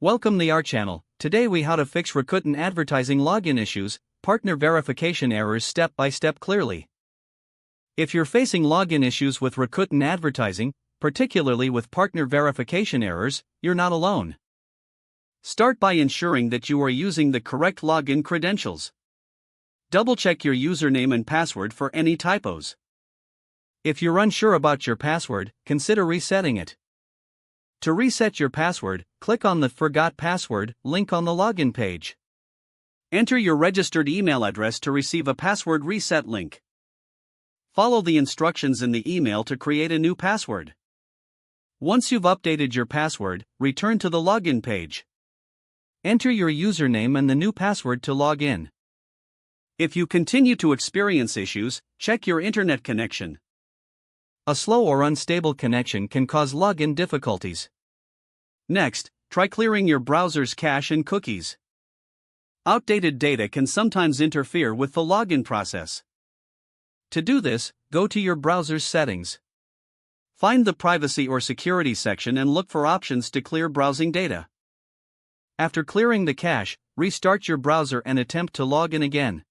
Welcome to our channel. Today we how to fix Rakuten Advertising login issues, partner verification errors step by step clearly. If you're facing login issues with Rakuten Advertising, particularly with partner verification errors, you're not alone. Start by ensuring that you are using the correct login credentials. Double-check your username and password for any typos. If you're unsure about your password, consider resetting it. To reset your password, click on the Forgot Password link on the login page. Enter your registered email address to receive a password reset link. Follow the instructions in the email to create a new password. Once you've updated your password, return to the login page. Enter your username and the new password to log in. If you continue to experience issues, check your internet connection. A slow or unstable connection can cause login difficulties. Next, try clearing your browser's cache and cookies. Outdated data can sometimes interfere with the login process. To do this, go to your browser's settings. Find the Privacy or Security section and look for options to clear browsing data. After clearing the cache, restart your browser and attempt to log in again.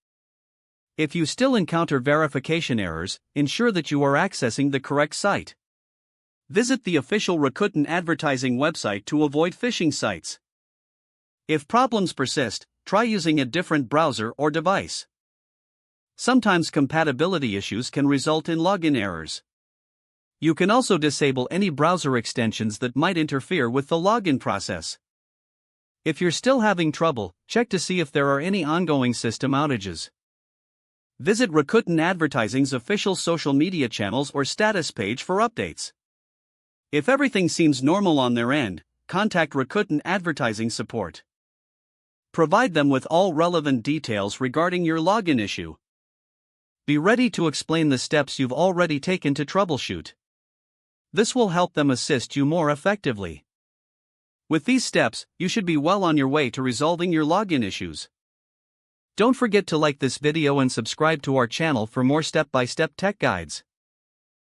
If you still encounter verification errors, ensure that you are accessing the correct site. Visit the official Rakuten Advertising website to avoid phishing sites. If problems persist, try using a different browser or device. Sometimes compatibility issues can result in login errors. You can also disable any browser extensions that might interfere with the login process. If you're still having trouble, check to see if there are any ongoing system outages. Visit Rakuten Advertising's official social media channels or status page for updates. If everything seems normal on their end, contact Rakuten Advertising support. Provide them with all relevant details regarding your login issue. Be ready to explain the steps you've already taken to troubleshoot. This will help them assist you more effectively. With these steps, you should be well on your way to resolving your login issues. Don't forget to like this video and subscribe to our channel for more step-by-step tech guides.